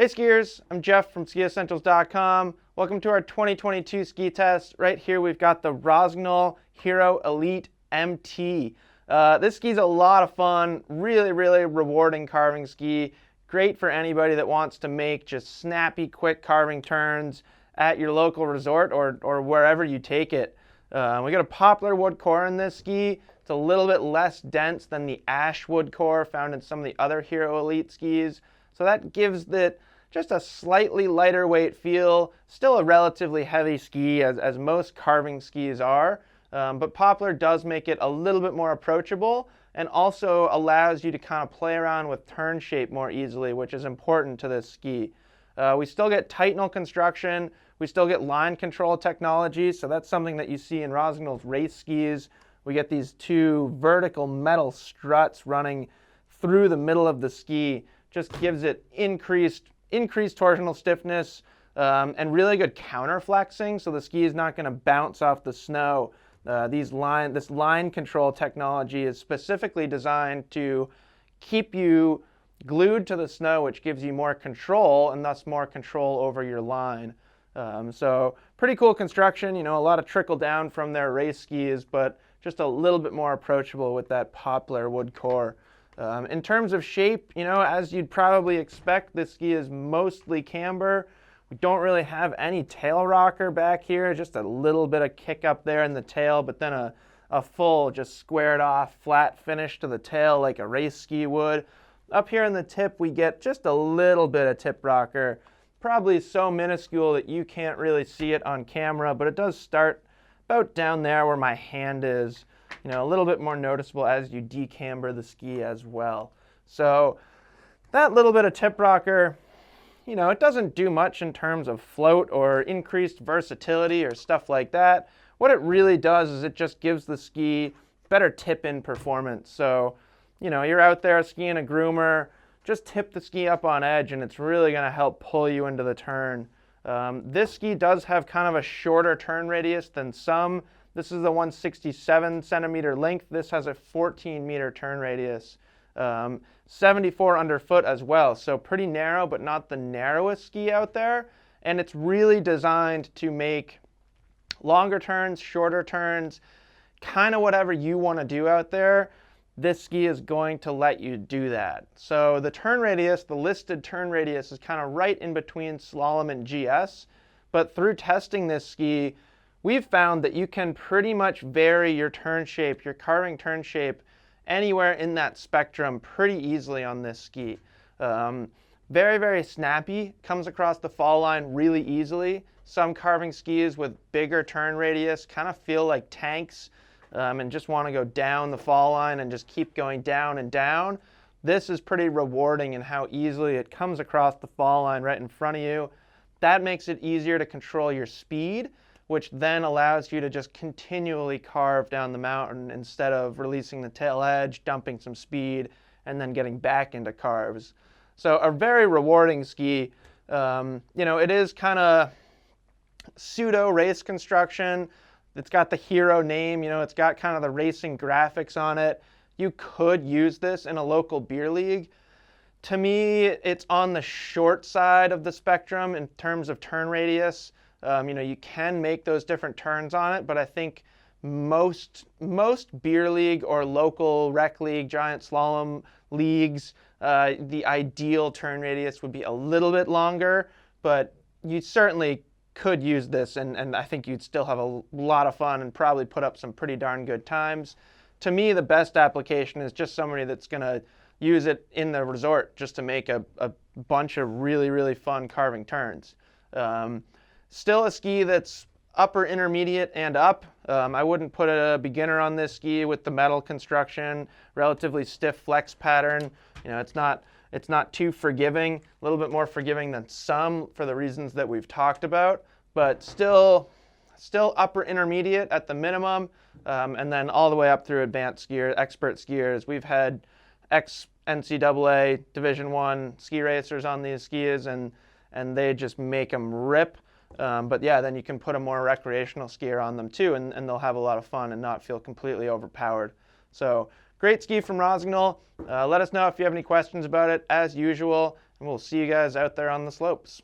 Hey skiers, I'm Jeff from Skiessentials.com. Welcome to our 2022 ski test. Right here we've got the Rossignol Hero Elite MT. This ski's a lot of fun, really rewarding carving ski. Great for anybody that wants to make just snappy, quick carving turns at your local resort or wherever you take it. We got a poplar wood core in this ski. It's a little bit less dense than the ash wood core found in some of the other Hero Elite skis. So that gives it just a slightly lighter weight feel, still a relatively heavy ski as most carving skis are, but poplar does make it a little bit more approachable and also allows you to kind of play around with turn shape more easily, which is important to this ski. We still get Titanal construction, we still get line control technology, so that's something that you see in Rossignol's race skis. We get these two vertical metal struts running through the middle of the ski, just gives it increased torsional stiffness and really good counter flexing, so the ski is not going to bounce off the snow. This line control technology is specifically designed to keep you glued to the snow, which gives you more control and thus more control over your line. So pretty cool construction, a lot of trickle down from their race skis, but just a little bit more approachable with that poplar wood core. In terms of shape, as you'd probably expect, this ski is mostly camber. We don't really have any tail rocker back here, just a little bit of kick up there in the tail, but then a full, just squared off, flat finish to the tail like a race ski would. Up here in the tip, we get just a little bit of tip rocker, probably so minuscule that you can't really see it on camera, but it does start about down there where my hand is. A little bit more noticeable as you decamber the ski as well. So that little bit of tip rocker, it doesn't do much in terms of float or increased versatility or stuff like that. What it really does is it just gives the ski better tip-in performance. So, you're out there skiing a groomer, just tip the ski up on edge and it's really going to help pull you into the turn. This ski does have kind of a shorter turn radius than some. This is the 167 centimeter length. This has a 14 meter turn radius. 74 underfoot as well. So pretty narrow, but not the narrowest ski out there. And it's really designed to make longer turns, shorter turns, kind of whatever you want to do out there. This ski is going to let you do that. So the turn radius, the listed turn radius is kind of right in between slalom and GS. But through testing this ski, we've found that you can pretty much vary your turn shape, your carving turn shape, anywhere in that spectrum pretty easily on this ski. Very snappy, comes across the fall line really easily. Some carving skis with bigger turn radius kind of feel like tanks and just want to go down the fall line and just keep going down and down. This is pretty rewarding in how easily it comes across the fall line right in front of you. That makes it easier to control your speed, which then allows you to just continually carve down the mountain instead of releasing the tail edge, dumping some speed, and then getting back into carves. So a very rewarding ski. It is kind of pseudo race construction. It's got the Hero name, it's got kind of the racing graphics on it. You could use this in a local beer league. To me, it's on the short side of the spectrum in terms of turn radius. You can make those different turns on it, but I think most beer league or local rec league, giant slalom leagues, the ideal turn radius would be a little bit longer, but you certainly could use this, and I think you'd still have a lot of fun and probably put up some pretty darn good times. To me, the best application is just somebody that's going to use it in the resort just to make a bunch of really fun carving turns. Still a ski that's upper intermediate and up. I wouldn't put a beginner on this ski with the metal construction, relatively stiff flex pattern. It's not too forgiving, a little bit more forgiving than some for the reasons that we've talked about, but still upper intermediate at the minimum, and then all the way up through advanced skier, expert skiers. We've had ex-NCAA Division I ski racers on these skis, and they just make them rip. But yeah, then you can put a more recreational skier on them too, and they'll have a lot of fun and not feel completely overpowered. So Great ski from Rossignol. Let us know if you have any questions about it as usual, and we'll see you guys out there on the slopes.